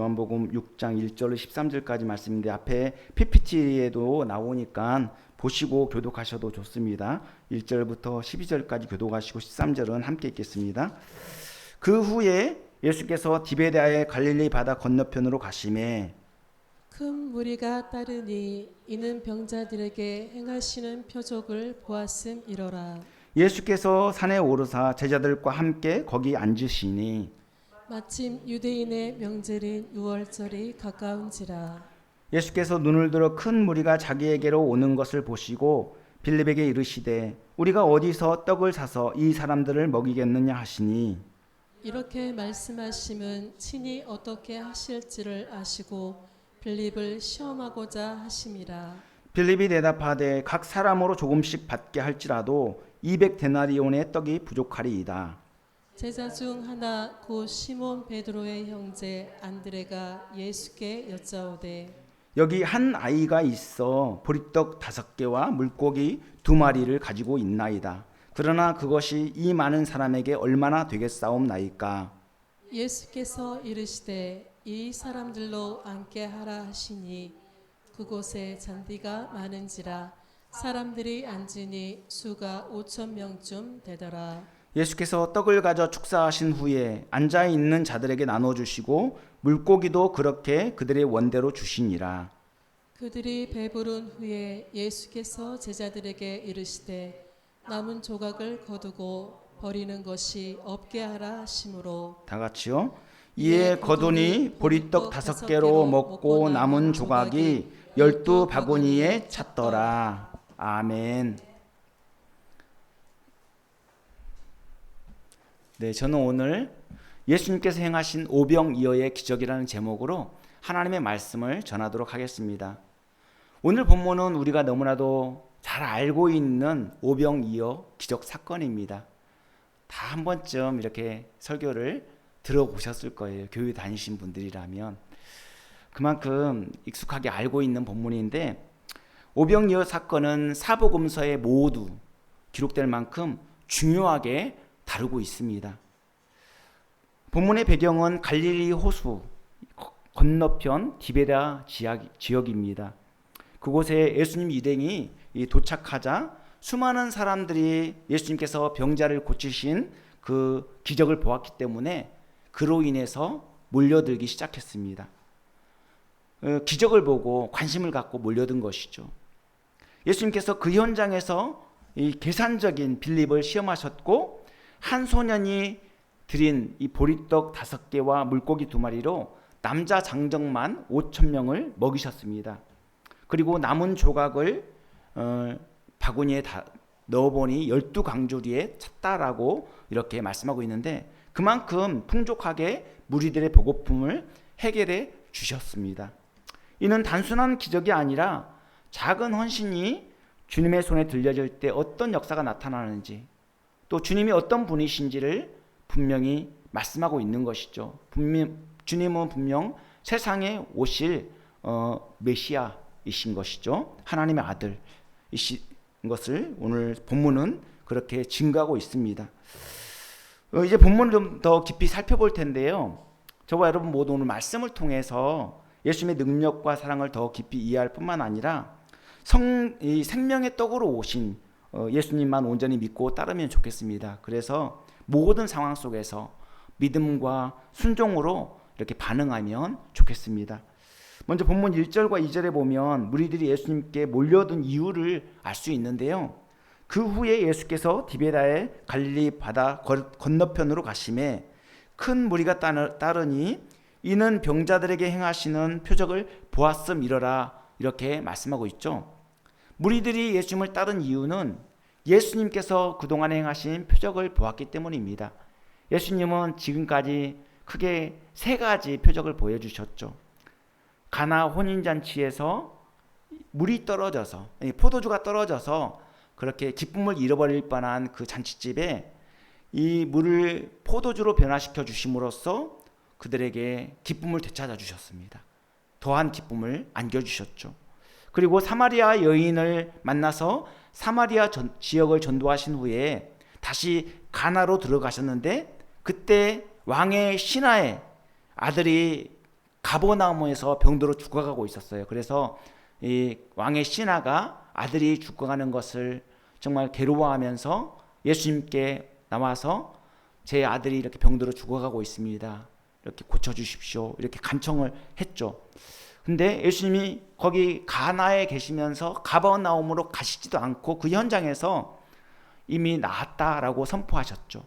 요한복음 6장 1절로 13절까지 말씀인데 앞에 PPT에도 나오니까 보시고 교독하셔도 좋습니다. 1절부터 12절까지 교독하시고 13절은 함께 읽겠습니다. 그 후에 예수께서 디베다의 갈릴리 바다 건너편으로 가시매 큰 무리가 따르니 이는 병자들에게 행하시는 표적을 보았음이로라. 예수께서 산에 오르사 제자들과 함께 거기 앉으시니 마침 유대인의 명절인 유월절이 가까운지라. 예수께서 눈을 들어 큰 무리가 자기에게로 오는 것을 보시고 빌립에게 이르시되 우리가 어디서 떡을 사서 이 사람들을 먹이겠느냐 하시니 이렇게 말씀하심은 친히 어떻게 하실지를 아시고 빌립을 시험하고자 하심이라. 빌립이 대답하되 각 사람으로 조금씩 받게 할지라도 200데나리온의 떡이 부족하리이다. 제자 중 하나 곧 시몬 베드로의 형제 안드레가 예수께 여짜오되 여기 한 아이가 있어 보리떡 5개와 물고기 2마리를 가지고 있나이다. 그러나 그것이 이 많은 사람에게 얼마나 되겠사옵나이까. 예수께서 이르시되 이 사람들로 앉게 하라 하시니 그곳에 잔디가 많은지라 사람들이 앉으니 수가 5,000명쯤 되더라. 예수께서 떡을 가져 축사하신 후에 앉아 있는 자들에게 나눠 주시고 물고기도 그렇게 그들의 원대로 주시니라. 그들이 배부른 후에 예수께서 제자들에게 이르시되 남은 조각을 거두고 버리는 것이 없게 하라 하심으로 다 같이요. 이에 거두니 보리떡 5개로 먹고 남은 조각이 12바구니에 찼더라. 아멘. 네, 저는 오늘 예수님께서 행하신 오병이어의 기적이라는 제목으로 하나님의 말씀을 전하도록 하겠습니다. 오늘 본문은 우리가 너무나도 잘 알고 있는 오병이어 기적 사건입니다. 다 한 번쯤 이렇게 설교를 들어보셨을 거예요. 교회 다니신 분들이라면. 그만큼 익숙하게 알고 있는 본문인데 오병이어 사건은 사복음서에 모두 기록될 만큼 중요하게 다루고 있습니다. 본문의 배경은 갈릴리 호수 건너편 디베다 지역입니다. 그곳에 예수님 일행이 도착하자 수많은 사람들이 예수님께서 병자를 고치신 그 기적을 보았기 때문에 그로 인해서 몰려들기 시작했습니다. 기적을 보고 관심을 갖고 몰려든 것이죠. 예수님께서 그 현장에서 이 계산적인 빌립을 시험하셨고 한 소년이 드린 이 보리떡 5개와 물고기 2마리로 남자 장정만 5,000명을 먹이셨습니다. 그리고 남은 조각을 바구니에 넣어보니 12강조리에 찼다라고 이렇게 말씀하고 있는데 그만큼 풍족하게 무리들의 배고픔을 해결해 주셨습니다. 이는 단순한 기적이 아니라 작은 헌신이 주님의 손에 들려질 때 어떤 역사가 나타나는지 또 주님이 어떤 분이신지를 분명히 말씀하고 있는 것이죠. 주님은 분명 세상에 오실 메시아이신 것이죠. 하나님의 아들이신 것을 오늘 본문은 그렇게 증거하고 있습니다. 이제 본문을 좀 더 깊이 살펴볼 텐데요. 저와 여러분 모두 오늘 말씀을 통해서 예수님의 능력과 사랑을 더 깊이 이해할 뿐만 아니라 이 생명의 떡으로 오신 예수님만 온전히 믿고 따르면 좋겠습니다. 그래서 모든 상황 속에서 믿음과 순종으로 이렇게 반응하면 좋겠습니다. 먼저 본문 1절과 2절에 보면 무리들이 예수님께 몰려든 이유를 알 수 있는데요. 그 후에 예수께서 디베다의 갈릴리 바다 건너편으로 가심에 큰 무리가 따르니 이는 병자들에게 행하시는 표적을 보았음이로라 이렇게 말씀하고 있죠. 무리들이 예수님을 따른 이유는 예수님께서 그동안 행하신 표적을 보았기 때문입니다. 예수님은 지금까지 크게 3가지 표적을 보여주셨죠. 가나 혼인잔치에서 물이 떨어져서 포도주가 떨어져서 그렇게 기쁨을 잃어버릴 뻔한 그 잔치집에 이 물을 포도주로 변화시켜 주심으로써 그들에게 기쁨을 되찾아 주셨습니다. 더한 기쁨을 안겨주셨죠. 그리고 사마리아 여인을 만나서 사마리아 지역을 전도하신 후에 다시 가나로 들어가셨는데 그때 왕의 신하의 아들이 가버나움에서 병들어 죽어가고 있었어요. 그래서 이 왕의 신하가 아들이 죽어가는 것을 정말 괴로워하면서 예수님께 나와서 제 아들이 이렇게 병들어 죽어가고 있습니다. 이렇게 고쳐주십시오. 이렇게 간청을 했죠. 근데 예수님이 거기 가나에 계시면서 가버나움으로 가시지도 않고 그 현장에서 이미 나았다라고 선포하셨죠.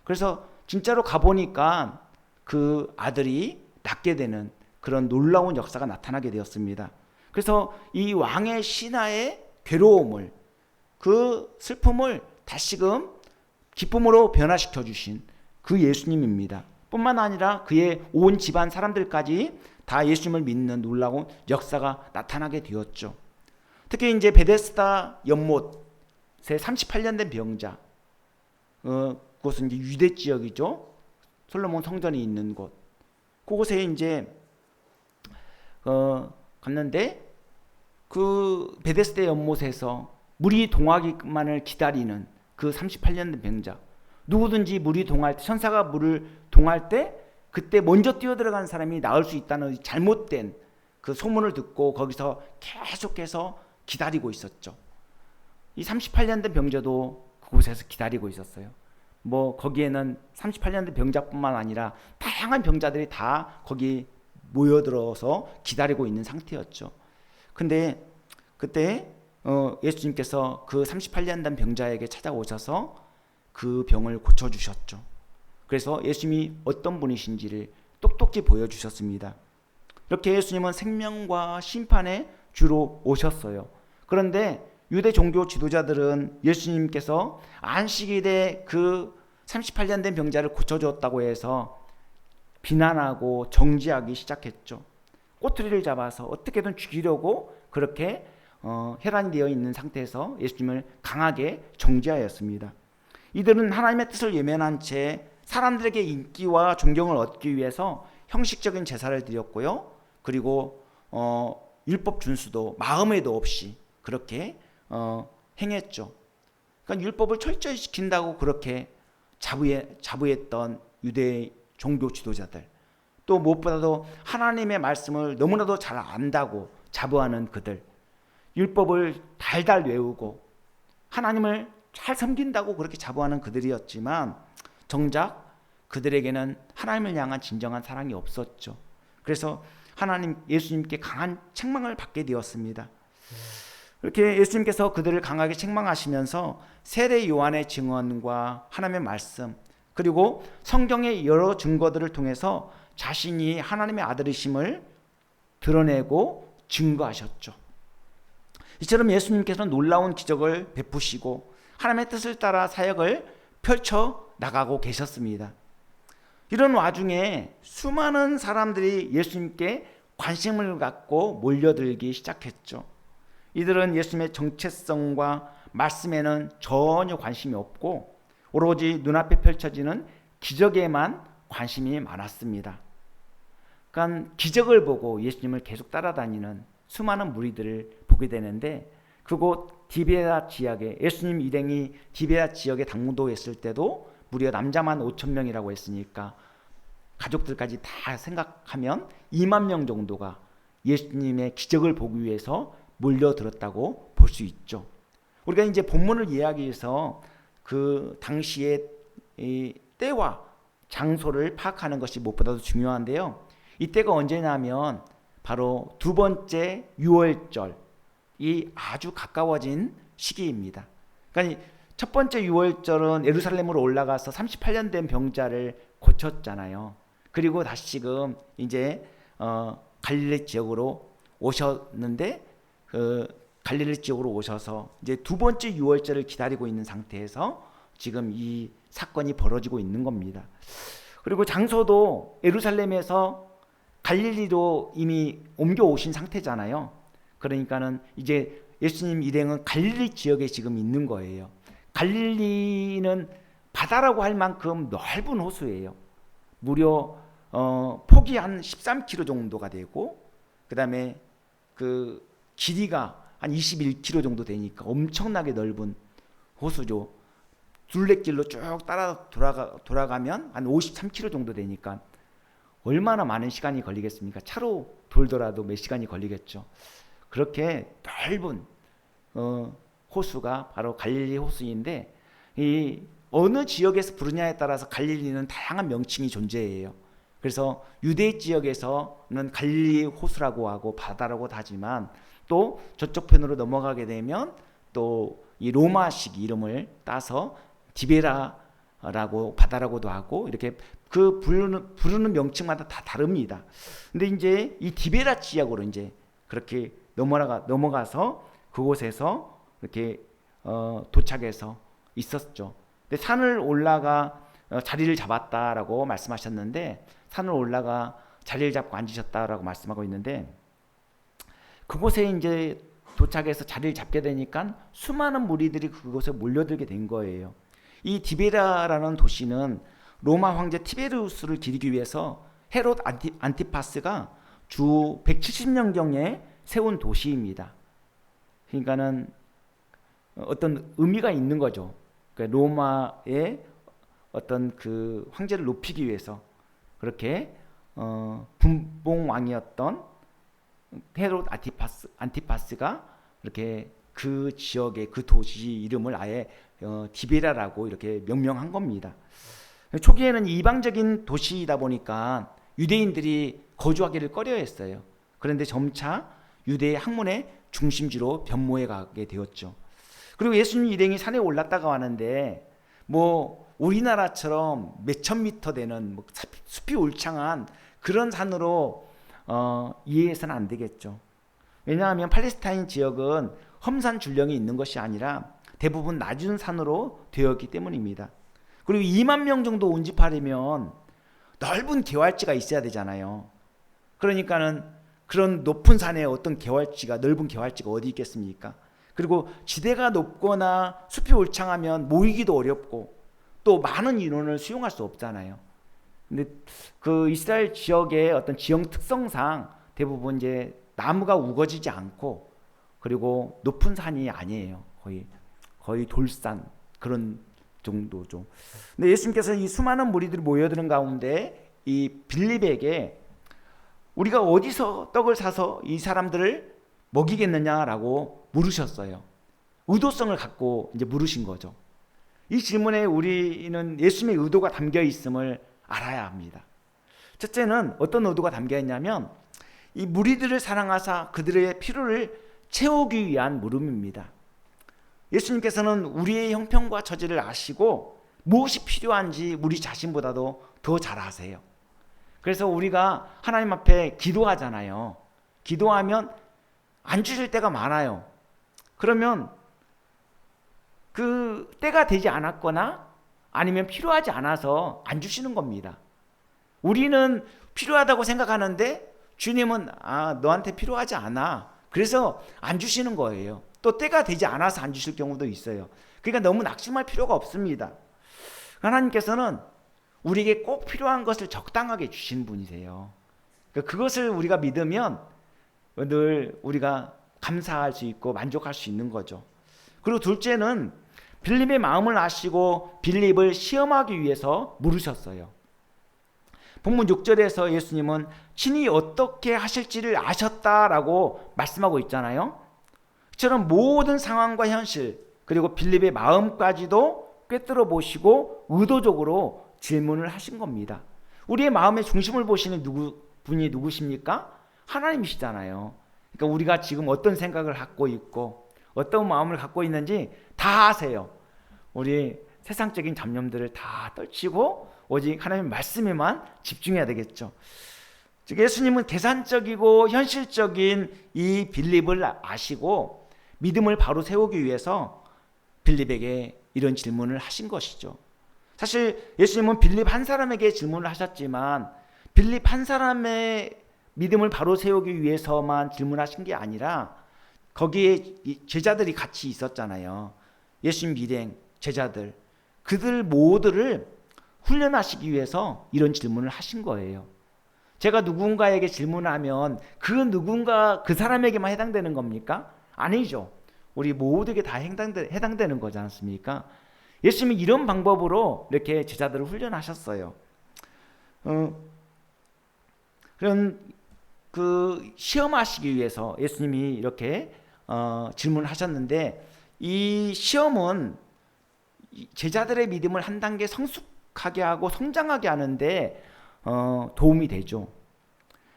그래서 진짜로 가보니까 그 아들이 낫게 되는 그런 놀라운 역사가 나타나게 되었습니다. 그래서 이 왕의 신하의 괴로움을, 그 슬픔을 다시금 기쁨으로 변화시켜 주신 그 예수님입니다. 뿐만 아니라 그의 온 집안 사람들까지 다 예수님을 믿는 놀라운 역사가 나타나게 되었죠. 특히 이제 베데스다 연못에 38년 된 병자, 그것은 이제 유대 지역이죠. 솔로몬 성전이 있는 곳. 그곳에 이제 갔는데 그 베데스다 연못에서 물이 동하기만을 기다리는 그 38년 된 병자. 누구든지 물이 동할 때, 천사가 물을 동할 때 그때 먼저 뛰어들어간 사람이 나을 수 있다는 잘못된 그 소문을 듣고 거기서 계속해서 기다리고 있었죠. 이 38년 된 병자도 그곳에서 기다리고 있었어요. 뭐 거기에는 38년 된 병자뿐만 아니라 다양한 병자들이 다 거기 모여들어서 기다리고 있는 상태였죠. 근데 그때 예수님께서 그 38년 된 병자에게 찾아오셔서 그 병을 고쳐주셨죠. 그래서 예수님이 어떤 분이신지를 똑똑히 보여주셨습니다. 이렇게 예수님은 생명과 심판에 주로 오셨어요. 그런데 유대 종교 지도자들은 예수님께서 안식일에 그 38년 된 병자를 고쳐주었다고 해서 비난하고 정죄하기 시작했죠. 꼬투리를 잡아서 어떻게든 죽이려고 그렇게 혈안이 되어 있는 상태에서 예수님을 강하게 정죄하였습니다. 이들은 하나님의 뜻을 외면한 채 사람들에게 인기와 존경을 얻기 위해서 형식적인 제사를 드렸고요. 그리고 율법 준수도 마음에도 없이 그렇게 행했죠. 그러니까 율법을 철저히 지킨다고 그렇게 자부했던 유대 종교 지도자들, 또 무엇보다도 하나님의 말씀을 너무나도 잘 안다고 자부하는 그들, 율법을 달달 외우고 하나님을 잘 섬긴다고 그렇게 자부하는 그들이었지만 정작 그들에게는 하나님을 향한 진정한 사랑이 없었죠. 그래서 예수님께 강한 책망을 받게 되었습니다. 이렇게 예수님께서 그들을 강하게 책망하시면서 세례 요한의 증언과 하나님의 말씀, 그리고 성경의 여러 증거들을 통해서 자신이 하나님의 아들이심을 드러내고 증거하셨죠. 이처럼 예수님께서는 놀라운 기적을 베푸시고 하나님의 뜻을 따라 사역을 펼쳐 나가고 계셨습니다. 이런 와중에 수많은 사람들이 예수님께 관심을 갖고 몰려들기 시작했죠. 이들은 예수님의 정체성과 말씀에는 전혀 관심이 없고 오로지 눈앞에 펼쳐지는 기적에만 관심이 많았습니다. 그러니까 기적을 보고 예수님을 계속 따라다니는 수많은 무리들을 보게 되는데, 그곳 디베라 지역에 예수님 일행이 디베라 지역에 당도했을 때도 무려 남자만 5,000명이라고 했으니까 가족들까지 다 생각하면 2만 명 정도가 예수님의 기적을 보기 위해서 몰려들었다고 볼 수 있죠. 우리가 이제 본문을 이해하기 위해서 그 당시의 이 때와 장소를 파악하는 것이 무엇보다도 중요한데요. 이때가 언제냐면 바로 두 번째 유월절이 아주 가까워진 시기입니다. 그러니까 첫 번째 유월절은 예루살렘으로 올라가서 38년 된 병자를 고쳤잖아요. 그리고 다시금 이제 갈릴리 지역으로 오셨는데 갈릴리 지역으로 오셔서 이제 두 번째 유월절을 기다리고 있는 상태에서 지금 이 사건이 벌어지고 있는 겁니다. 그리고 장소도 예루살렘에서 갈릴리로 이미 옮겨오신 상태잖아요. 그러니까는 이제 예수님 일행은 갈릴리 지역에 지금 있는 거예요. 갈릴리는 바다라고 할 만큼 넓은 호수예요. 무려 폭이 한 13km 정도가 되고, 그 다음에 그 길이가 한 21km 정도 되니까 엄청나게 넓은 호수죠. 둘레길로 쭉 따라 돌아가면 한 53km 정도 되니까 얼마나 많은 시간이 걸리겠습니까? 차로 돌더라도 몇 시간이 걸리겠죠. 그렇게 넓은 호수가 바로 갈릴리 호수인데, 이 어느 지역에서 부르냐에 따라서 갈릴리는 다양한 명칭이 존재해요. 그래서 유대 지역에서는 갈릴리 호수라고 하고 바다라고도 하지만, 또 저쪽 편으로 넘어가게 되면 또 이 로마식 이름을 따서 디베라라고 바다라고도 하고, 이렇게 그 부르는 명칭마다 다 다릅니다. 근데 이제 이 디베라 지역으로 이제 그렇게 넘어가서 그곳에서 이렇게 도착해서 있었죠. 근데 산을 올라가 자리를 잡았다라고 말씀하셨는데, 산을 올라가 자리를 잡고 앉으셨다라고 말씀하고 있는데, 그곳에 이제 도착해서 자리를 잡게 되니까 수많은 무리들이 그곳에 몰려들게 된 거예요. 이 디베라라는 도시는 로마 황제 티베리우스를 기리기 위해서 헤롯 안티파스가 주 170년경에 세운 도시입니다. 그러니까는 어떤 의미가 있는 거죠. 그러니까 로마의 어떤 그 황제를 높이기 위해서 그렇게 분봉 왕이었던 헤롯 안티파스가 이렇게 그 지역의 그 도시 이름을 아예 디베라라고 이렇게 명명한 겁니다. 초기에는 이방적인 도시이다 보니까 유대인들이 거주하기를 꺼려했어요. 그런데 점차 유대의 학문의 중심지로 변모해 가게 되었죠. 그리고 예수님 일행이 산에 올랐다가 왔는데, 뭐 우리나라처럼 몇천 미터 되는 뭐 숲이 울창한 그런 산으로 이해해서는 안 되겠죠. 왜냐하면 팔레스타인 지역은 험산 줄령이 있는 것이 아니라 대부분 낮은 산으로 되었기 때문입니다. 그리고 2만 명 정도 운집하려면 넓은 개활지가 있어야 되잖아요. 그러니까는 그런 높은 산에 어떤 넓은 개활지가 어디 있겠습니까? 그리고 지대가 높거나 숲이 울창하면 모이기도 어렵고 또 많은 인원을 수용할 수 없잖아요. 근데 그 이스라엘 지역의 어떤 지형 특성상 대부분 이제 나무가 우거지지 않고, 그리고 높은 산이 아니에요. 거의 돌산 그런 정도죠. 근데 예수님께서 이 수많은 무리들이 모여드는 가운데 이 빌립에게 우리가 어디서 떡을 사서 이 사람들을 먹이겠느냐라고 물으셨어요. 의도성을 갖고 이제 물으신 거죠. 이 질문에 우리는 예수님의 의도가 담겨 있음을 알아야 합니다. 첫째는 어떤 의도가 담겨 있냐면, 이 무리들을 사랑하사 그들의 필요를 채우기 위한 물음입니다. 예수님께서는 우리의 형편과 처지를 아시고 무엇이 필요한지 우리 자신보다도 더 잘 아세요. 그래서 우리가 하나님 앞에 기도하잖아요. 기도하면 안 주실 때가 많아요. 그러면 그 때가 되지 않았거나 아니면 필요하지 않아서 안 주시는 겁니다. 우리는 필요하다고 생각하는데 주님은 너한테 필요하지 않아. 그래서 안 주시는 거예요. 또 때가 되지 않아서 안 주실 경우도 있어요. 그러니까 너무 낙심할 필요가 없습니다. 하나님께서는 우리에게 꼭 필요한 것을 적당하게 주신 분이세요. 그것을 우리가 믿으면 늘 우리가 감사할 수 있고 만족할 수 있는 거죠. 그리고 둘째는 빌립의 마음을 아시고 빌립을 시험하기 위해서 물으셨어요. 본문 6절에서 예수님은 친히 어떻게 하실지를 아셨다라고 말씀하고 있잖아요. 이처럼 모든 상황과 현실, 그리고 빌립의 마음까지도 꿰뚫어 보시고 의도적으로 질문을 하신 겁니다. 우리의 마음의 중심을 보시는 분이 누구십니까? 하나님이시잖아요. 그러니까 우리가 지금 어떤 생각을 갖고 있고 어떤 마음을 갖고 있는지 다 아세요. 우리 세상적인 잡념들을 다 떨치고 오직 하나님의 말씀에만 집중해야 되겠죠. 즉 예수님은 계산적이고 현실적인 이 빌립을 아시고 믿음을 바로 세우기 위해서 빌립에게 이런 질문을 하신 것이죠. 사실 예수님은 빌립 한 사람에게 질문을 하셨지만 빌립 한 사람의 믿음을 바로 세우기 위해서만 질문하신 게 아니라 거기에 제자들이 같이 있었잖아요. 예수님 일행, 제자들, 그들 모두를 훈련하시기 위해서 이런 질문을 하신 거예요. 제가 누군가에게 질문하면 그 누군가 그 사람에게만 해당되는 겁니까? 아니죠. 우리 모두에게 다 해당되는 거지 않습니까? 예수님이 이런 방법으로 이렇게 제자들을 훈련하셨어요. 그런 그 시험하시기 위해서 예수님이 이렇게 질문하셨는데, 이 시험은 제자들의 믿음을 한 단계 성숙하게 하고 성장하게 하는데 도움이 되죠.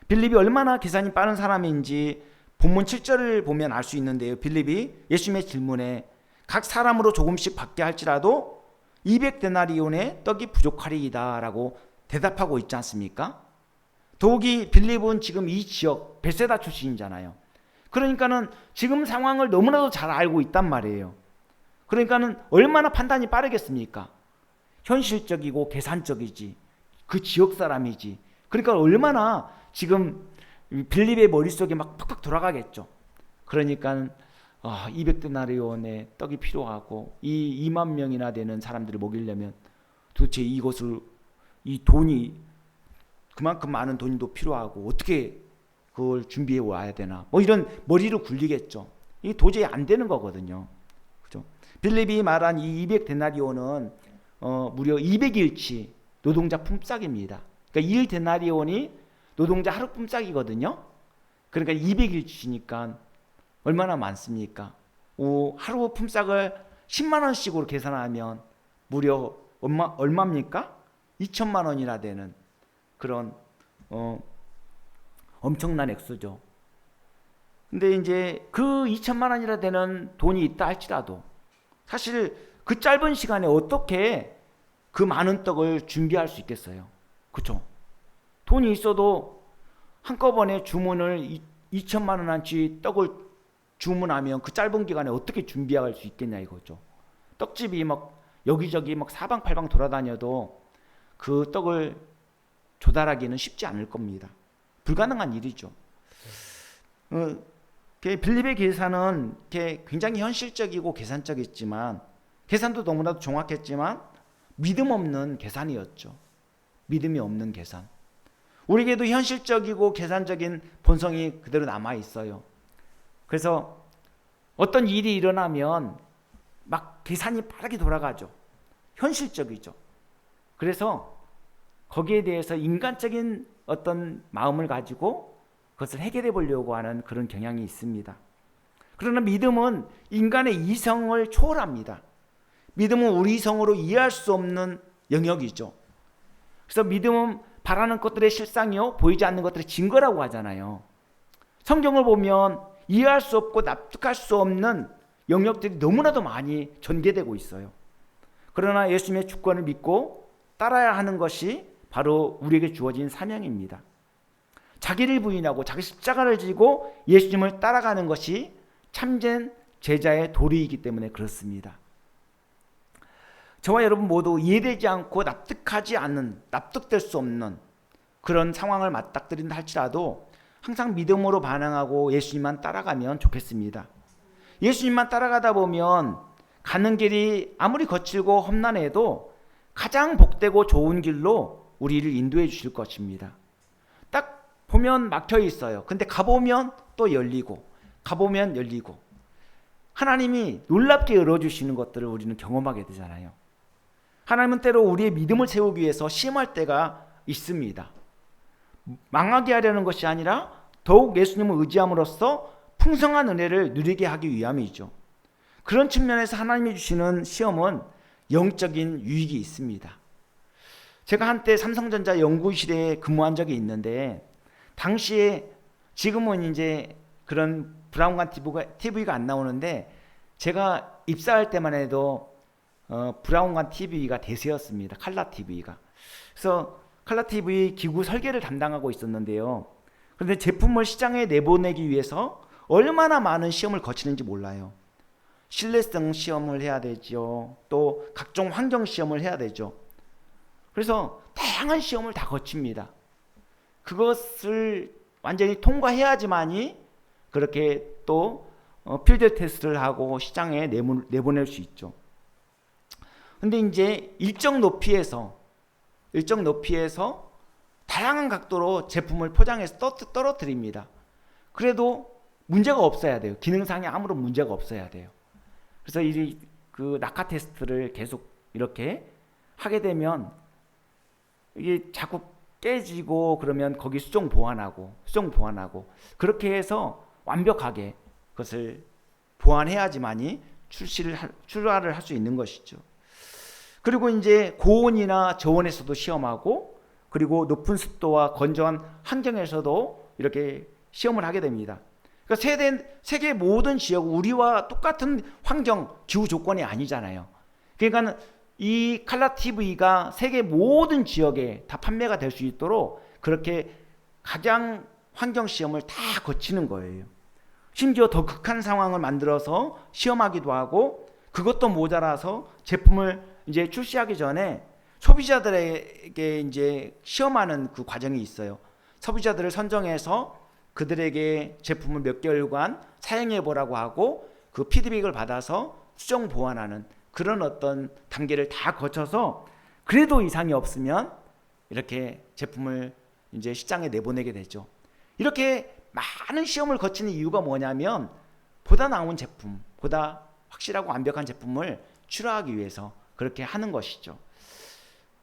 빌립이 얼마나 계산이 빠른 사람인지 본문 7절을 보면 알 수 있는데요. 빌립이 예수님의 질문에 각 사람으로 조금씩 받게 할지라도 200데나리온의 떡이 부족하리이다 라고 대답하고 있지 않습니까? 더욱이 빌립은 지금 이 지역 베세다 출신이잖아요. 그러니까는 지금 상황을 너무나도 잘 알고 있단 말이에요. 그러니까는 얼마나 판단이 빠르겠습니까? 현실적이고 계산적이지, 그 지역 사람이지. 그러니까 얼마나 지금 빌립의 머릿속에 막 팍팍 돌아가겠죠. 그러니까 200데나리온의 떡이 필요하고 이 2만 명이나 되는 사람들을 먹이려면 도대체 이것을, 이 돈이 그만큼 많은 돈도 필요하고 어떻게 그걸 준비해 와야 되나, 뭐 이런 머리를 굴리겠죠. 이게 도저히 안 되는 거거든요. 그죠? 빌립이 말한 이 200데나리온은 무려 200일치 노동자 품삯입니다. 그러니까 1데나리온이 노동자 하루 품삯이거든요. 그러니까 200일치니까 얼마나 많습니까? 하루 품삯을 10만 원씩으로 계산하면 무려 얼마입니까? 2천만 원이나 되는 그런 엄청난 액수죠. 근데 이제 그 2천만 원이나 되는 돈이 있다 할지라도 사실 그 짧은 시간에 어떻게 그 많은 떡을 준비할 수 있겠어요? 그렇죠? 돈이 있어도 한꺼번에 주문을 2천만 원어치 떡을 주문하면 그 짧은 기간에 어떻게 준비할 수 있겠냐 이거죠. 떡집이 막 여기저기 막 사방팔방 돌아다녀도 그 떡을 조달하기는 쉽지 않을 겁니다. 불가능한 일이죠. 빌립의 계산은 굉장히 현실적이고 계산적이지만, 계산도 너무나도 정확했지만 믿음 없는 계산이었죠. 믿음이 없는 계산. 우리에게도 현실적이고 계산적인 본성이 그대로 남아 있어요. 그래서 어떤 일이 일어나면 막 계산이 빠르게 돌아가죠. 현실적이죠. 그래서 거기에 대해서 인간적인 어떤 마음을 가지고 그것을 해결해 보려고 하는 그런 경향이 있습니다. 그러나 믿음은 인간의 이성을 초월합니다. 믿음은 우리 이성으로 이해할 수 없는 영역이죠. 그래서 믿음은 바라는 것들의 실상이요 보이지 않는 것들의 증거라고 하잖아요. 성경을 보면 이해할 수 없고 납득할 수 없는 영역들이 너무나도 많이 전개되고 있어요. 그러나 예수님의 주권을 믿고 따라야 하는 것이 바로 우리에게 주어진 사명입니다. 자기를 부인하고 자기 십자가를 지고 예수님을 따라가는 것이 참된 제자의 도리이기 때문에 그렇습니다. 저와 여러분 모두 이해되지 않고 납득하지 않는, 납득될 수 없는 그런 상황을 맞닥뜨린다 할지라도 항상 믿음으로 반응하고 예수님만 따라가면 좋겠습니다. 예수님만 따라가다 보면 가는 길이 아무리 거칠고 험난해도 가장 복되고 좋은 길로 우리를 인도해 주실 것입니다. 딱 보면 막혀 있어요. 근데 가보면 또 열리고, 가보면 열리고, 하나님이 놀랍게 열어주시는 것들을 우리는 경험하게 되잖아요. 하나님은 때로 우리의 믿음을 세우기 위해서 시험할 때가 있습니다. 망하게 하려는 것이 아니라 더욱 예수님을 의지함으로써 풍성한 은혜를 누리게 하기 위함이죠. 그런 측면에서 하나님이 주시는 시험은 영적인 유익이 있습니다. 제가 한때 삼성전자 연구실에 근무한 적이 있는데, 당시에 지금은 이제 그런 브라운관 TV가 안 나오는데, 제가 입사할 때만 해도 브라운관 TV가 대세였습니다. 칼라 TV가. 그래서 칼라 TV 기구 설계를 담당하고 있었는데요. 그런데 제품을 시장에 내보내기 위해서 얼마나 많은 시험을 거치는지 몰라요. 신뢰성 시험을 해야 되죠. 또 각종 환경 시험을 해야 되죠. 그래서 다양한 시험을 다 거칩니다. 그것을 완전히 통과해야지만이 그렇게 또 필드 테스트를 하고 시장에 내보낼 수 있죠. 근데 이제 일정 높이에서 다양한 각도로 제품을 포장해서 떨어뜨립니다. 그래도 문제가 없어야 돼요. 기능상에 아무런 문제가 없어야 돼요. 그래서 그 낙하 테스트를 계속 이렇게 하게 되면 이게 자꾸 깨지고 그러면 거기 수정 보완하고 그렇게 해서 완벽하게 그것을 보완해야지만이 출하를 할 수 있는 것이죠. 그리고 이제 고온이나 저온에서도 시험하고 그리고 높은 습도와 건조한 환경에서도 이렇게 시험을 하게 됩니다. 그러니까 세계 모든 지역 우리와 똑같은 환경 기후 조건이 아니잖아요. 그러니까 이 칼라 TV가 세계 모든 지역에 다 판매가 될 수 있도록 그렇게 각양 환경 시험을 다 거치는 거예요. 심지어 더 극한 상황을 만들어서 시험하기도 하고 그것도 모자라서 제품을 이제 출시하기 전에 소비자들에게 이제 시험하는 그 과정이 있어요. 소비자들을 선정해서 그들에게 제품을 몇 개월간 사용해 보라고 하고 그 피드백을 받아서 수정 보완하는 그런 어떤 단계를 다 거쳐서 그래도 이상이 없으면 이렇게 제품을 이제 시장에 내보내게 되죠. 이렇게 많은 시험을 거치는 이유가 뭐냐면 보다 나은 제품, 보다 확실하고 완벽한 제품을 출하하기 위해서 그렇게 하는 것이죠.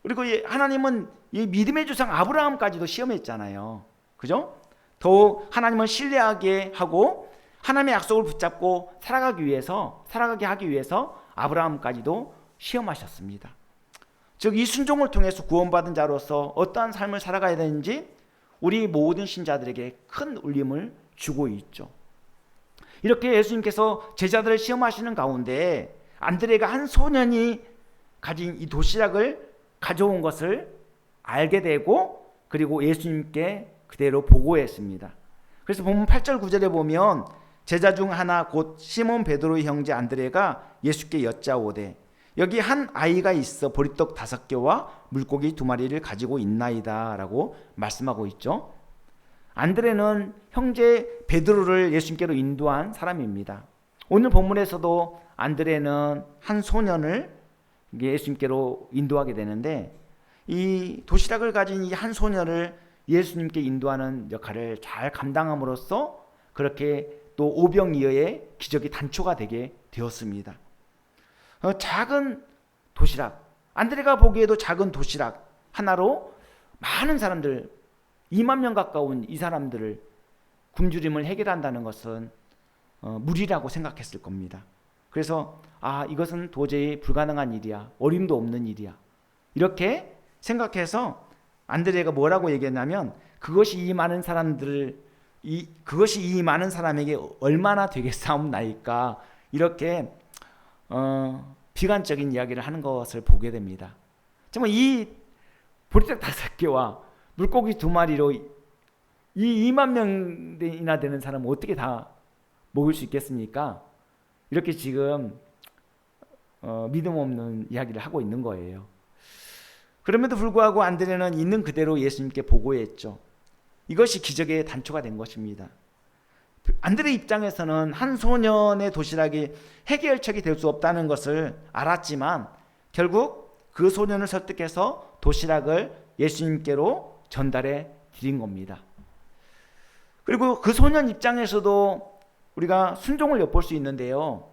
그리고 하나님은 이 믿음의 조상 아브라함까지도 시험했잖아요. 그죠? 더욱 하나님을 신뢰하게 하고 하나님의 약속을 붙잡고 살아가게 하기 위해서 아브라함까지도 시험하셨습니다. 즉 이 순종을 통해서 구원받은 자로서 어떠한 삶을 살아가야 되는지 우리 모든 신자들에게 큰 울림을 주고 있죠. 이렇게 예수님께서 제자들을 시험하시는 가운데 안드레가 한 소년이 가진 이 도시락을 가져온 것을 알게 되고 그리고 예수님께 그대로 보고했습니다. 그래서 본문 8절 9절에 보면 제자 중 하나 곧 시몬 베드로의 형제 안드레가 예수께 여짜오되 여기 한 아이가 있어 보리떡 5개와 물고기 2마리를 가지고 있나이다 라고 말씀하고 있죠. 안드레는 형제 베드로를 예수님께로 인도한 사람입니다. 오늘 본문에서도 안드레는 한 소년을 예수님께로 인도하게 되는데 이 도시락을 가진 이 한 소년을 예수님께 인도하는 역할을 잘 감당함으로써 그렇게 또 오병이어의 기적이 단초가 되게 되었습니다. 작은 도시락, 안드레가 보기에도 작은 도시락 하나로 많은 사람들 2만 명 가까운 이 사람들을 굶주림을 해결한다는 것은 무리라고 생각했을 겁니다. 그래서 이것은 도저히 불가능한 일이야, 어림도 없는 일이야 이렇게 생각해서 안드레가 뭐라고 얘기했냐면 그것이 이 많은 사람에게 얼마나 되겠사옵나이까 이렇게 비관적인 이야기를 하는 것을 보게 됩니다. 정말 이 보리떡 5개와 물고기 2마리로 이 2만 명이나 되는 사람은 어떻게 다 먹을 수 있겠습니까? 이렇게 지금 믿음 없는 이야기를 하고 있는 거예요. 그럼에도 불구하고 안드레는 있는 그대로 예수님께 보고했죠. 이것이 기적의 단초가 된 것입니다. 안드레 입장에서는 한 소년의 도시락이 해결책이 될 수 없다는 것을 알았지만 결국 그 소년을 설득해서 도시락을 예수님께로 전달해 드린 겁니다. 그리고 그 소년 입장에서도 우리가 순종을 엿볼 수 있는데요.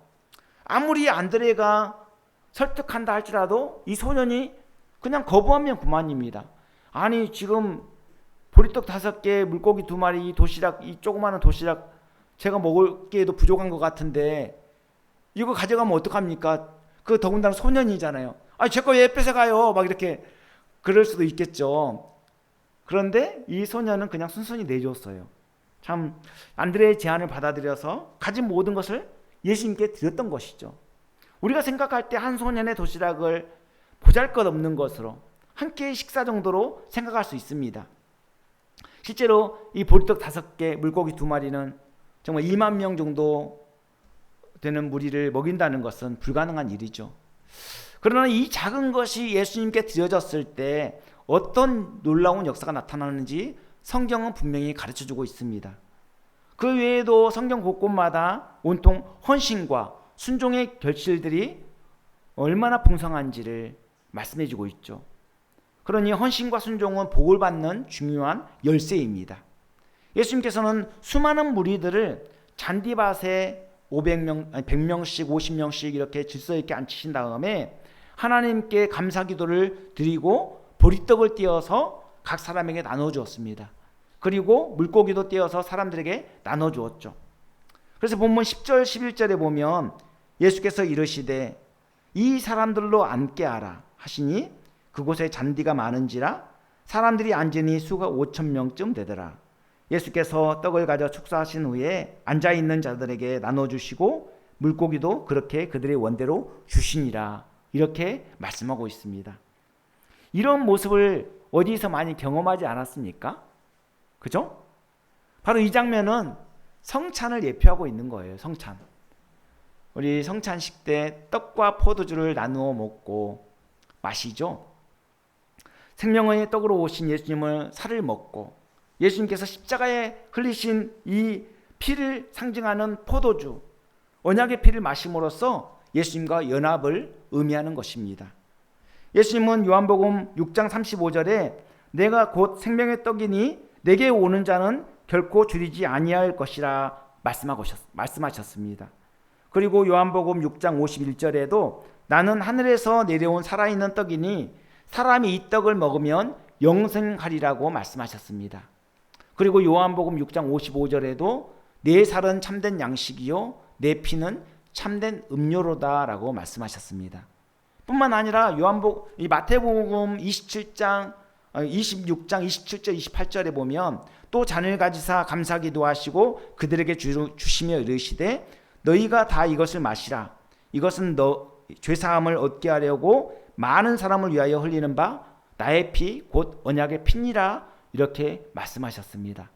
아무리 안드레가 설득한다 할지라도 이 소년이 그냥 거부하면 그만입니다. 아니 지금 보리떡 5개, 물고기 2마리, 도시락, 이 조그마한 도시락 제가 먹을게도 부족한 것 같은데 이거 가져가면 어떡합니까? 그 더군다나 소년이잖아요. 제 거 왜 뺏어가요? 막 이렇게 그럴 수도 있겠죠. 그런데 이 소년은 그냥 순순히 내줬어요. 참 안드레의 제안을 받아들여서 가진 모든 것을 예수님께 드렸던 것이죠. 우리가 생각할 때 한 소년의 도시락을 보잘것없는 것으로 한 끼의 식사 정도로 생각할 수 있습니다. 실제로 이 보리떡 5개, 물고기 2마리는 정말 2만 명 정도 되는 무리를 먹인다는 것은 불가능한 일이죠. 그러나 이 작은 것이 예수님께 드려졌을 때 어떤 놀라운 역사가 나타나는지 성경은 분명히 가르쳐주고 있습니다. 그 외에도 성경 곳곳마다 온통 헌신과 순종의 결실들이 얼마나 풍성한지를 말씀해주고 있죠. 그러니 헌신과 순종은 복을 받는 중요한 열쇠입니다. 예수님께서는 수많은 무리들을 잔디밭에 100명씩 50명씩 이렇게 질서 있게 앉히신 다음에 하나님께 감사 기도를 드리고 보리떡을 띄어서 각 사람에게 나눠 주었습니다. 그리고 물고기도 떼어서 사람들에게 나눠 주었죠. 그래서 본문 10절 11절에 보면 예수께서 이르시되 이 사람들로 앉게 하라 하시니 그곳에 잔디가 많은지라 사람들이 앉으니 수가 5,000명쯤 되더라. 예수께서 떡을 가져 축사하신 후에 앉아있는 자들에게 나눠주시고 물고기도 그렇게 그들의 원대로 주시니라. 이렇게 말씀하고 있습니다. 이런 모습을 어디서 많이 경험하지 않았습니까? 그죠? 바로 이 장면은 성찬을 예표하고 있는 거예요. 성찬. 우리 성찬식 때 떡과 포도주를 나누어 먹고 마시죠. 생명의 떡으로 오신 예수님을 살을 먹고 예수님께서 십자가에 흘리신 이 피를 상징하는 포도주, 언약의 피를 마심으로써 예수님과 연합을 의미하는 것입니다. 예수님은 요한복음 6장 35절에 내가 곧 생명의 떡이니 내게 오는 자는 결코 줄이지 아니할 것이라 말씀하셨습니다. 그리고 요한복음 6장 51절에도 나는 하늘에서 내려온 살아있는 떡이니 사람이 이 떡을 먹으면 영생하리라고 말씀하셨습니다. 그리고 요한복음 6장 55절에도 내 살은 참된 양식이요 내 피는 참된 음료로다라고 말씀하셨습니다. 뿐만 아니라 마태복음 26장 27절 28절에 보면 또 잔을 가지사 감사기도 하시고 그들에게 주시며 이르시되 너희가 다 이것을 마시라. 이것은 너 죄사함을 얻게 하려고 많은 사람을 위하여 흘리는 바 나의 피 곧 언약의 피니라. 이렇게 말씀하셨습니다.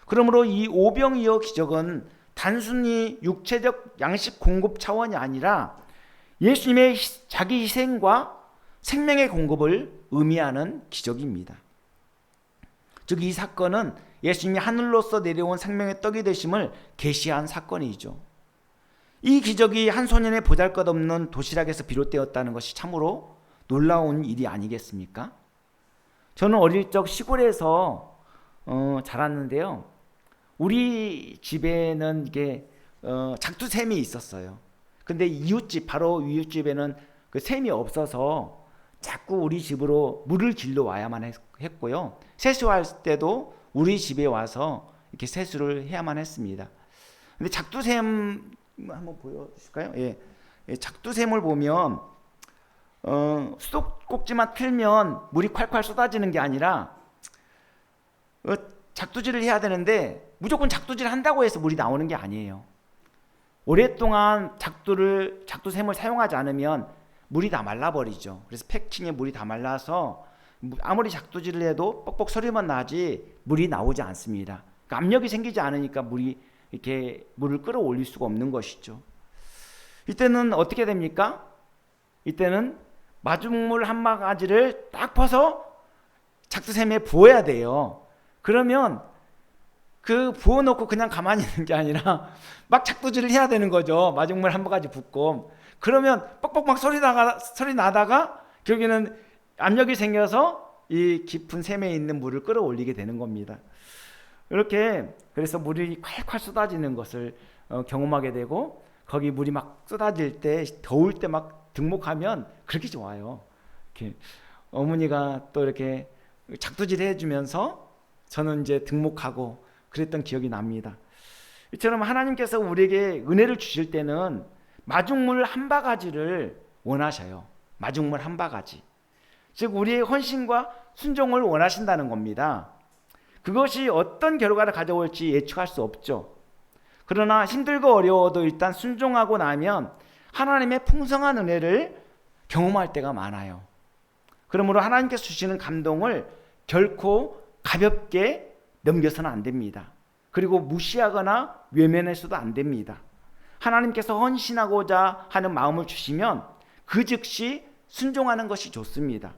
그러므로 이 오병이어 기적은 단순히 육체적 양식 공급 차원이 아니라 예수님의 자기 희생과 생명의 공급을 의미하는 기적입니다. 즉 이 사건은 예수님이 하늘로서 내려온 생명의 떡이 되심을 계시한 사건이죠. 이 기적이 한 소년의 보잘것없는 도시락에서 비롯되었다는 것이 참으로 놀라운 일이 아니겠습니까? 저는 어릴 적 시골에서 자랐는데요. 우리 집에는 이게 작두샘이 있었어요. 근데 바로 이웃집에는 그 샘이 없어서 자꾸 우리 집으로 물을 길러 와야만 했고요. 세수할 때도 우리 집에 와서 이렇게 세수를 해야만 했습니다. 근데 작두샘 한번 보여주실까요? 예. 작두샘을 보면 수도꼭지만 틀면 물이 콸콸 쏟아지는 게 아니라 작두질을 해야 되는데 무조건 작두질 한다고 해서 물이 나오는 게 아니에요. 오랫동안 작두샘을 사용하지 않으면 물이 다 말라버리죠. 그래서 패킹에 물이 다 말라서 아무리 작두질을 해도 뻑뻑 소리만 나지 물이 나오지 않습니다. 그러니까 압력이 생기지 않으니까 물을 끌어올릴 수가 없는 것이죠. 이때는 어떻게 됩니까? 이때는 마중물 한 바가지를 딱 퍼서 작두샘에 부어야 돼요. 그러면 그 부어놓고 그냥 가만히 있는 게 아니라 막 작두질을 해야 되는 거죠. 마중물 한 바가지 붓고. 그러면 뻑뻑 막 소리 나다가 결국에는 압력이 생겨서 이 깊은 샘에 있는 물을 끌어올리게 되는 겁니다. 이렇게 그래서 물이 콸콸 쏟아지는 것을 경험하게 되고 거기 물이 막 쏟아질 때 더울 때 막 등목하면 그렇게 좋아요. 이렇게 어머니가 또 이렇게 작두질 해주면서 저는 이제 등목하고 그랬던 기억이 납니다. 이처럼 하나님께서 우리에게 은혜를 주실 때는 마중물 한 바가지를 원하셔요. 마중물 한 바가지. 즉 우리의 헌신과 순종을 원하신다는 겁니다. 그것이 어떤 결과를 가져올지 예측할 수 없죠. 그러나 힘들고 어려워도 일단 순종하고 나면 하나님의 풍성한 은혜를 경험할 때가 많아요. 그러므로 하나님께서 주시는 감동을 결코 가볍게 넘겨서는 안 됩니다. 그리고 무시하거나 외면해서도 안 됩니다. 하나님께서 헌신하고자 하는 마음을 주시면 그 즉시 순종하는 것이 좋습니다.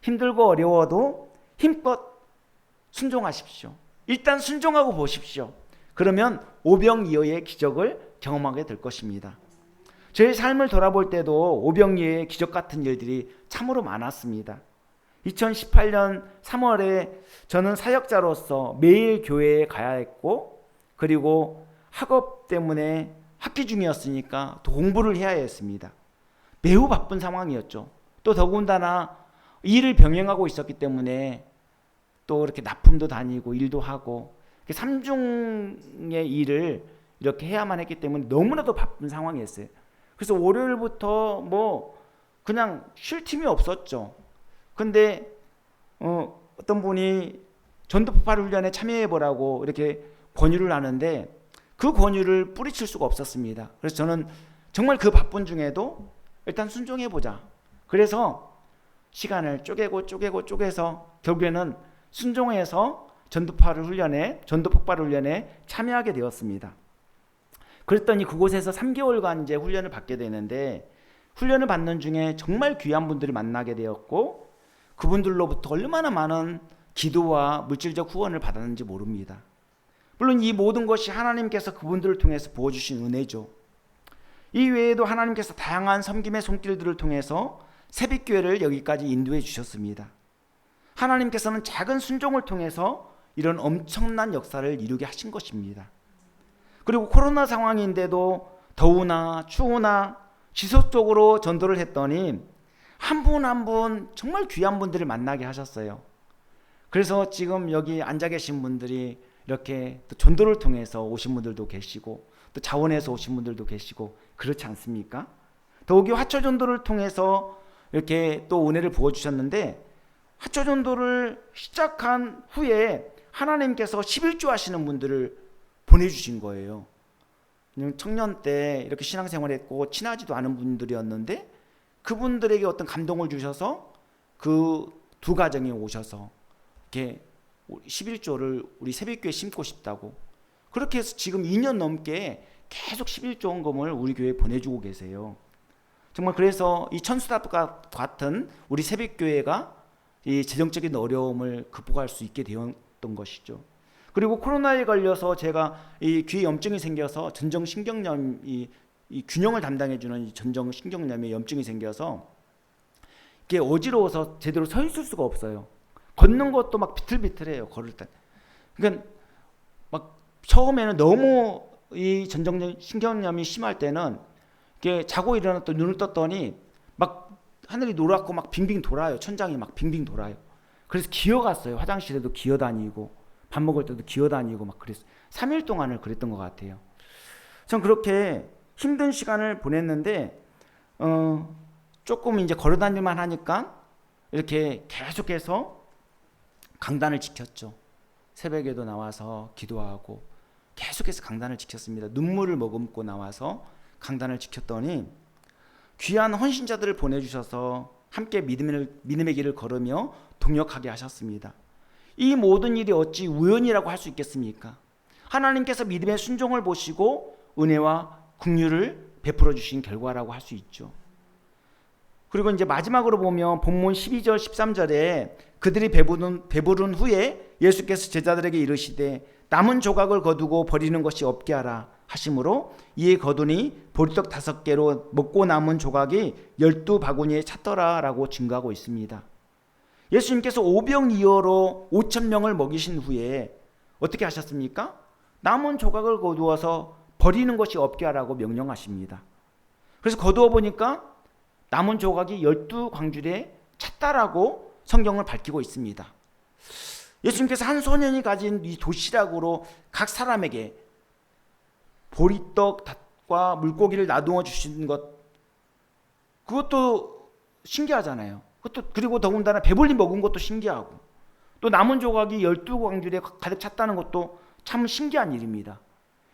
힘들고 어려워도 힘껏 순종하십시오. 일단 순종하고 보십시오. 그러면 오병이어의 기적을 경험하게 될 것입니다. 저의 삶을 돌아볼 때도 오병이어의 기적 같은 일들이 참으로 많았습니다. 2018년 3월에 저는 사역자로서 매일 교회에 가야 했고 그리고 학업 때문에 학기 중이었으니까 또 공부를 해야 했습니다. 매우 바쁜 상황이었죠. 또 더군다나 일을 병행하고 있었기 때문에 또 이렇게 납품도 다니고 일도 하고 삼중의 일을 이렇게 해야만 했기 때문에 너무나도 바쁜 상황이었어요. 그래서 월요일부터 뭐 그냥 쉴 틈이 없었죠. 근데 어떤 분이 전도폭발 훈련에 참여해보라고 이렇게 권유를 하는데 그 권유를 뿌리칠 수가 없었습니다. 그래서 저는 정말 그 바쁜 중에도 일단 순종해보자. 그래서 시간을 쪼개서 결국에는 순종해서 전도폭발 훈련에 참여하게 되었습니다. 그랬더니 그곳에서 3개월간 이제 훈련을 받게 되는데 훈련을 받는 중에 정말 귀한 분들을 만나게 되었고 그분들로부터 얼마나 많은 기도와 물질적 후원을 받았는지 모릅니다. 물론 이 모든 것이 하나님께서 그분들을 통해서 부어주신 은혜죠. 이 외에도 하나님께서 다양한 섬김의 손길들을 통해서 새벽교회를 여기까지 인도해 주셨습니다. 하나님께서는 작은 순종을 통해서 이런 엄청난 역사를 이루게 하신 것입니다. 그리고 코로나 상황인데도 더우나 추우나 지속적으로 전도를 했더니 한 분 한 분 정말 귀한 분들을 만나게 하셨어요. 그래서 지금 여기 앉아 계신 분들이 이렇게 또 전도를 통해서 오신 분들도 계시고 또 자원에서 오신 분들도 계시고 그렇지 않습니까? 더욱이 화초전도를 통해서 이렇게 또 은혜를 부어주셨는데 화초전도를 시작한 후에 하나님께서 11조 하시는 분들을 보내주신 거예요. 청년 때 이렇게 신앙생활을 했고 친하지도 않은 분들이었는데 그분들에게 어떤 감동을 주셔서 그 두 가정이 오셔서 이렇게 11조를 우리 새벽교회에 심고 싶다고 그렇게 해서 지금 2년 넘게 계속 11조 헌금을 우리 교회에 보내주고 계세요. 정말 그래서 이 천수답과 같은 우리 새벽교회가 이 재정적인 어려움을 극복할 수 있게 되었던 것이죠. 그리고 코로나에 걸려서 제가 이 귀에 염증이 생겨서 전정신경염 이 균형을 담당해주는 전정신경염에 염증이 생겨서 이게 어지러워서 제대로 서 있을 수가 없어요. 걷는 것도 막 비틀비틀해요. 걸을 때. 그러니까 막 처음에는 너무 이 전정신경염이 심할 때는 이게 자고 일어났더니 눈을 떴더니 막 하늘이 노랗고 막 빙빙 돌아요. 천장이 막 빙빙 돌아요. 그래서 기어갔어요. 화장실에도 기어다니고 밥 먹을 때도 기어다니고 막 그랬어요. 3일 동안을 그랬던 것 같아요. 전 그렇게 힘든 시간을 보냈는데 조금 이제 걸어다닐만 하니까 이렇게 계속해서 강단을 지켰죠. 새벽에도 나와서 기도하고 계속해서 강단을 지켰습니다. 눈물을 머금고 나와서 강단을 지켰더니 귀한 헌신자들을 보내주셔서 함께 믿음의 길을 걸으며 동역하게 하셨습니다. 이 모든 일이 어찌 우연이라고 할 수 있겠습니까? 하나님께서 믿음의 순종을 보시고 은혜와 긍휼을 베풀어 주신 결과라고 할 수 있죠. 그리고 이제 마지막으로 보면 본문 12절 13절에 그들이 배부른 후에 예수께서 제자들에게 이르시되 남은 조각을 거두고 버리는 것이 없게 하라 하심으로 이에 거두니 보리떡 5개로 먹고 남은 조각이 12바구니에 찼더라라고 증거하고 있습니다. 예수님께서 오병이어로 5,000명을 먹이신 후에 어떻게 하셨습니까? 남은 조각을 거두어서 버리는 것이 없게 하라고 명령하십니다. 그래서 거두어 보니까 남은 조각이 12광줄에 찼다라고 성경을 밝히고 있습니다. 예수님께서 한 소년이 가진 이 도시락으로 각 사람에게 보리떡과 물고기를 나누어 주신 것, 그것도 신기하잖아요. 그리고 더군다나 배불리 먹은 것도 신기하고 또 남은 조각이 12광줄에 가득 찼다는 것도 참 신기한 일입니다.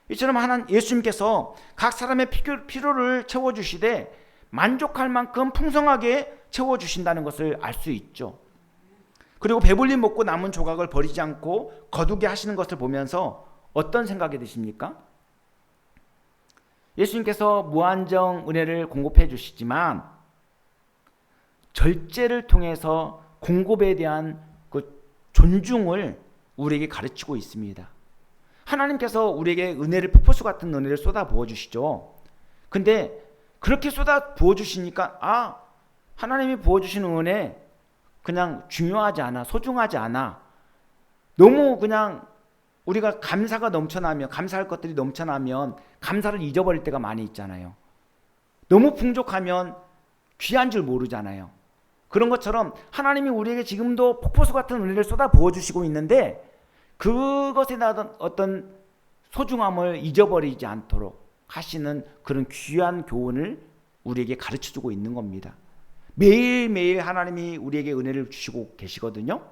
이처럼 예수님께서 각 사람의 필요를 채워주시되 만족할 만큼 풍성하게 채워주신다는 것을 알 수 있죠. 그리고 배불리 먹고 남은 조각을 버리지 않고 거두게 하시는 것을 보면서 어떤 생각이 드십니까? 예수님께서 무한정 은혜를 공급해 주시지만 절제를 통해서 공급에 대한 그 존중을 우리에게 가르치고 있습니다. 하나님께서 우리에게 은혜를 폭포수 같은 은혜를 쏟아 부어 주시죠. 근데 그렇게 쏟아 부어 주시니까 하나님이 부어 주시는 은혜 그냥 중요하지 않아, 소중하지 않아. 너무 그냥 우리가 감사가 넘쳐나면, 감사할 것들이 넘쳐나면 감사를 잊어버릴 때가 많이 있잖아요. 너무 풍족하면 귀한 줄 모르잖아요. 그런 것처럼 하나님이 우리에게 지금도 폭포수 같은 은혜를 쏟아 부어주시고 있는데 그것에 대한 어떤 소중함을 잊어버리지 않도록 하시는 그런 귀한 교훈을 우리에게 가르쳐주고 있는 겁니다. 매일매일 하나님이 우리에게 은혜를 주시고 계시거든요.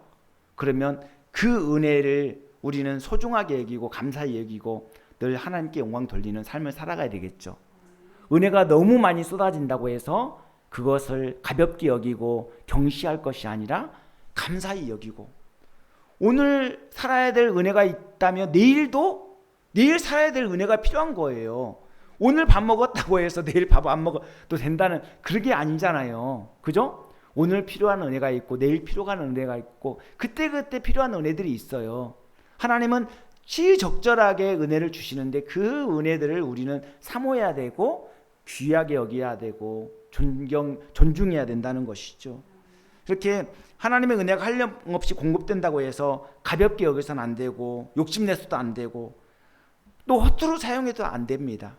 그러면 그 은혜를 우리는 소중하게 여기고 감사히 여기고 늘 하나님께 영광 돌리는 삶을 살아가야 되겠죠. 은혜가 너무 많이 쏟아진다고 해서 그것을 가볍게 여기고 경시할 것이 아니라 감사히 여기고, 오늘 살아야 될 은혜가 있다면 내일 살아야 될 은혜가 필요한 거예요. 오늘 밥 먹었다고 해서 내일 밥 안 먹어도 된다는 그게 아니잖아요. 그죠? 오늘 필요한 은혜가 있고 내일 필요한 은혜가 있고 그때그때 필요한 은혜들이 있어요. 하나님은 시적절하게 은혜를 주시는데 그 은혜들을 우리는 사모해야 되고 귀하게 여겨야 되고 존중해야 된다는 것이죠. 이렇게 하나님의 은혜가 한량없이 공급된다고 해서 가볍게 여겨서는 안 되고 욕심내서도 안 되고 또 허투루 사용해도 안 됩니다.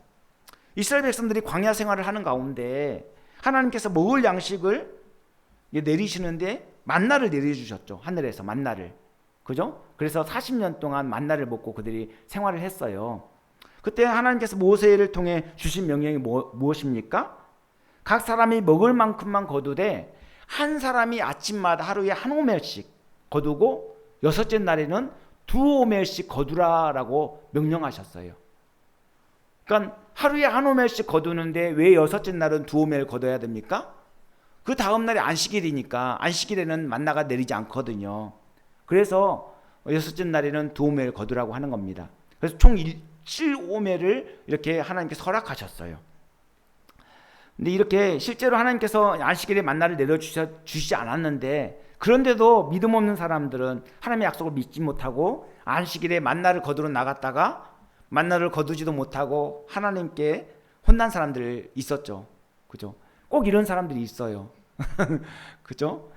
이스라엘 백성들이 광야 생활을 하는 가운데 하나님께서 먹을 양식을 내리시는데 만나를 내려주셨죠. 하늘에서 만나를. 그죠? 그래서 40년 동안 만나를 먹고 그들이 생활을 했어요. 그때 하나님께서 모세를 통해 주신 명령이 무엇입니까? 각 사람이 먹을 만큼만 거두되 한 사람이 아침마다 하루에 한 오멜씩 거두고 여섯째 날에는 두 오멜씩 거두라라고 명령하셨어요. 그러니까 하루에 한 오멜씩 거두는데 왜 여섯째 날은 두 오멜 거둬야 됩니까? 그 다음 날이 안식일이니까 안식일에는 만나가 내리지 않거든요. 그래서 여섯째 날에는 두 오멜 거두라고 하는 겁니다. 그래서 총 7오멜을 이렇게 하나님께서 허락하셨어요. 근데 이렇게 실제로 하나님께서 안식일에 만나를 내려주시지 않았는데 그런데도 믿음 없는 사람들은 하나님의 약속을 믿지 못하고 안식일에 만나를 거두러 나갔다가 만나를 거두지도 못하고 하나님께 혼난 사람들 있었죠. 그죠? 꼭 이런 사람들이 있어요. 그죠?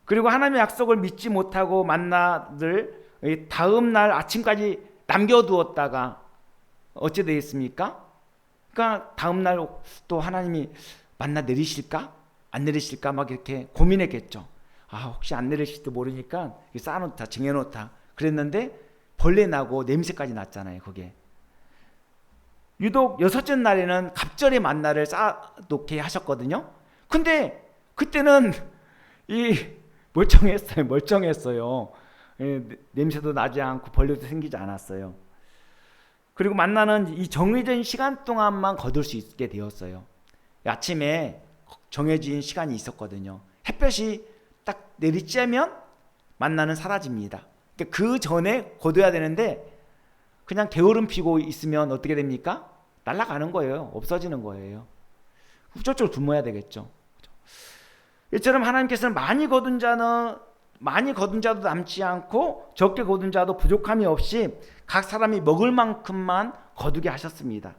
그리고 하나님의 약속을 믿지 못하고 만나를 다음 날 아침까지 남겨두었다가 어찌 되겠습니까? 그러니까 다음 날 또 하나님이 만나 내리실까? 안 내리실까? 막 이렇게 고민했겠죠. 혹시 안 내리실지도 모르니까 쌓아놓다, 쟁여놓다 그랬는데 벌레 나고 냄새까지 났잖아요. 그게. 유독 여섯째 날에는 갑절의 만나를 쌓아놓게 하셨거든요. 근데 그때는 멀쩡했어요. 냄새도 나지 않고 벌레도 생기지 않았어요. 그리고 만나는 이 정해진 시간 동안만 거둘 수 있게 되었어요. 아침에 정해진 시간이 있었거든요. 햇볕이 딱 내리쬐면 만나는 사라집니다. 그 전에 거둬야 되는데 그냥 게으름 피고 있으면 어떻게 됩니까? 날아가는 거예요. 없어지는 거예요. 쫄쫄 굶어야 되겠죠. 이처럼 하나님께서는 많이 거둔 자도 남지 않고 적게 거둔 자도 부족함이 없이 각 사람이 먹을 만큼만 거두게 하셨습니다.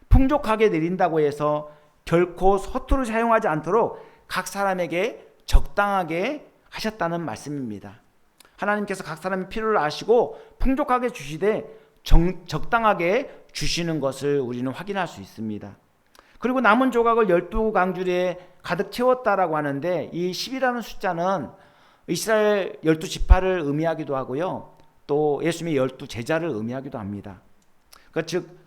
풍족하게 내린다고 해서 결코 서투르 사용하지 않도록 각 사람에게 적당하게 하셨다는 말씀입니다. 하나님께서 각 사람의 필요를 아시고 풍족하게 주시되 적당하게 주시는 것을 우리는 확인할 수 있습니다. 그리고 남은 조각을 12강줄에 가득 채웠다라고 하는데 이 10이라는 숫자는 이스라엘 12지파를 의미하기도 하고요. 또 예수님의 12제자를 의미하기도 합니다. 그러니까 즉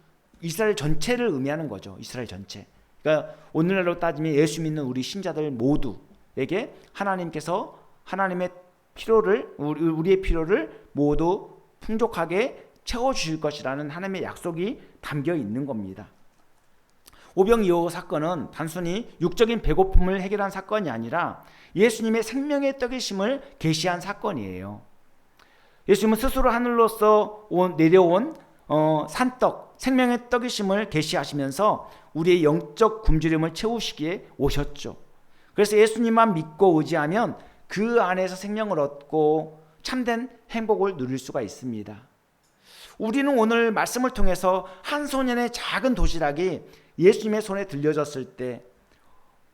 이스라엘 전체를 의미하는 거죠. 이스라엘 전체. 그러니까 오늘날로 따지면 예수 믿는 우리 신자들 모두에게 하나님께서 하나님의 필요를 우리의 필요를 모두 풍족하게 채워주실 것이라는 하나님의 약속이 담겨 있는 겁니다. 오병이어 사건은 단순히 육적인 배고픔을 해결한 사건이 아니라 예수님의 생명의 떡이심을 계시한 사건이에요. 예수님은 스스로 하늘로서 내려온 산떡, 생명의 떡이심을 계시하시면서 우리의 영적 굶주림을 채우시기에 오셨죠. 그래서 예수님만 믿고 의지하면 그 안에서 생명을 얻고 참된 행복을 누릴 수가 있습니다. 우리는 오늘 말씀을 통해서 한 소년의 작은 도시락이 예수님의 손에 들려졌을 때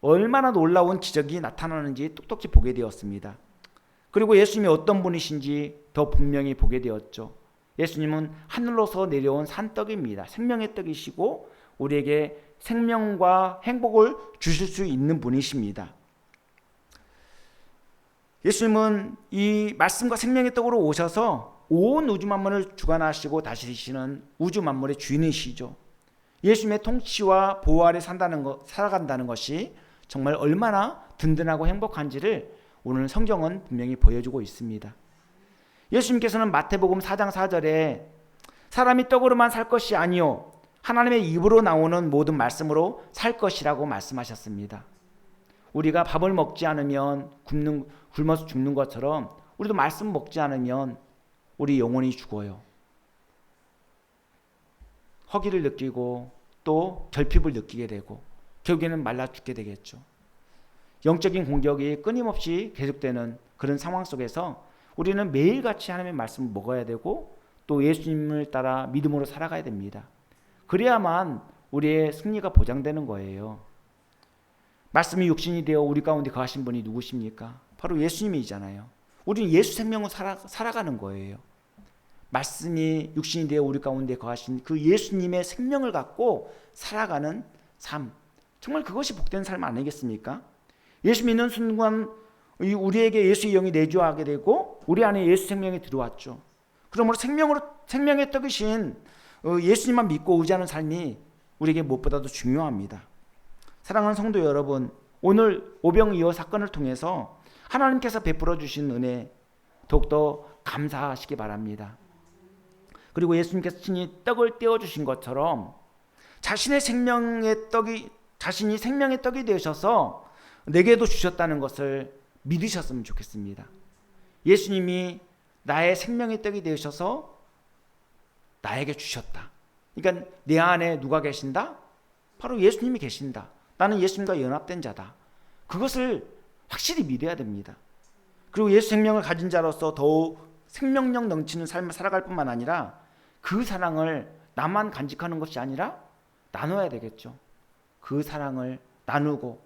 얼마나 놀라운 기적이 나타나는지 똑똑히 보게 되었습니다. 그리고 예수님이 어떤 분이신지 더 분명히 보게 되었죠. 예수님은 하늘로서 내려온 산떡입니다. 생명의 떡이시고 우리에게 생명과 행복을 주실 수 있는 분이십니다. 예수님은 이 말씀과 생명의 떡으로 오셔서 온 우주 만물을 주관하시고 다스리시는 우주 만물의 주인이시죠. 예수님의 통치와 보호 아래 살아간다는 것이 정말 얼마나 든든하고 행복한지를 오늘 성경은 분명히 보여주고 있습니다. 예수님께서는 마태복음 4장 4절에 사람이 떡으로만 살 것이 아니요 하나님의 입으로 나오는 모든 말씀으로 살 것이라고 말씀하셨습니다. 우리가 밥을 먹지 않으면 굶어서 죽는 것처럼 우리도 말씀 먹지 않으면 우리 영혼이 죽어요. 허기를 느끼고 또 결핍을 느끼게 되고 결국에는 말라 죽게 되겠죠. 영적인 공격이 끊임없이 계속되는 그런 상황 속에서 우리는 매일같이 하나님의 말씀을 먹어야 되고 또 예수님을 따라 믿음으로 살아가야 됩니다. 그래야만 우리의 승리가 보장되는 거예요. 말씀이 육신이 되어 우리 가운데 거하신 분이 누구십니까? 바로 예수님이잖아요. 우리는 예수 생명으로 살아가는 거예요. 말씀이 육신이 되어 우리 가운데 거하신 그 예수님의 생명을 갖고 살아가는 삶, 정말 그것이 복된 삶 아니겠습니까? 예수 믿는 순간 우리에게 예수의 영이 내주하게 되고 우리 안에 예수 생명이 들어왔죠. 그러므로 생명의 떡이신 예수님만 믿고 의지하는 삶이 우리에게 무엇보다도 중요합니다. 사랑하는 성도 여러분, 오늘 오병이어 사건을 통해서 하나님께서 베풀어 주신 은혜 더욱더 감사하시기 바랍니다. 그리고 예수님께서 친히 떡을 떼어 주신 것처럼 자신이 생명의 떡이 되셔서 내게도 주셨다는 것을 믿으셨으면 좋겠습니다. 예수님이 나의 생명의 떡이 되셔서 나에게 주셨다. 그러니까 내 안에 누가 계신다? 바로 예수님이 계신다. 나는 예수님과 연합된 자다. 그것을 확실히 믿어야 됩니다. 그리고 예수 생명을 가진 자로서 더욱 생명력 넘치는 삶을 살아갈 뿐만 아니라 그 사랑을 나만 간직하는 것이 아니라 나눠야 되겠죠. 그 사랑을 나누고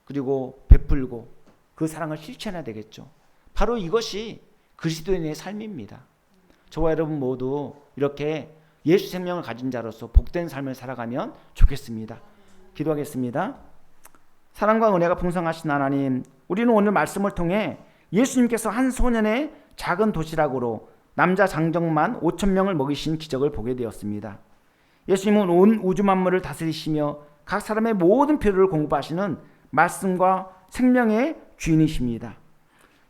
그리고 베풀고 그 사랑을 실천해야 되겠죠. 바로 이것이 그리스도인의 삶입니다. 저와 여러분 모두 이렇게 예수 생명을 가진 자로서 복된 삶을 살아가면 좋겠습니다. 기도하겠습니다. 사랑과 은혜가 풍성하신 하나님, 우리는 오늘 말씀을 통해 예수님께서 한 소년의 작은 도시락으로 남자 장정만 5,000명을 먹이신 기적을 보게 되었습니다. 예수님은 온 우주 만물을 다스리시며 각 사람의 모든 필요를 공급하시는 말씀과 생명의 주인이십니다.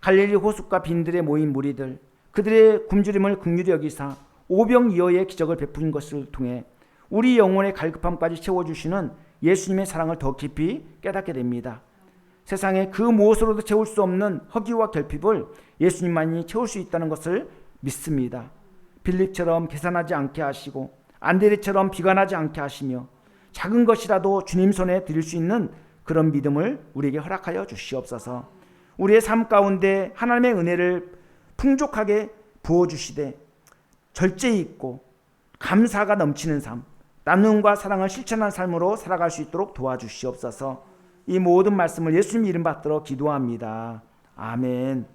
갈릴리 호숫가 빈들에 모인 무리들, 그들의 굶주림을 긍휼히 여기사 오병이어의 기적을 베푸신 것을 통해 우리 영혼의 갈급함까지 채워주시는 예수님의 사랑을 더 깊이 깨닫게 됩니다. 세상에 그 무엇으로도 채울 수 없는 허기와 결핍을 예수님만이 채울 수 있다는 것을 믿습니다. 빌립처럼 계산하지 않게 하시고 안드레처럼 비관하지 않게 하시며 작은 것이라도 주님 손에 드릴 수 있는 그런 믿음을 우리에게 허락하여 주시옵소서. 우리의 삶 가운데 하나님의 은혜를 풍족하게 부어주시되 절제 있고 감사가 넘치는 삶, 나눔과 사랑을 실천한 삶으로 살아갈 수 있도록 도와주시옵소서. 이 모든 말씀을 예수님 이름 받들어 기도합니다. 아멘.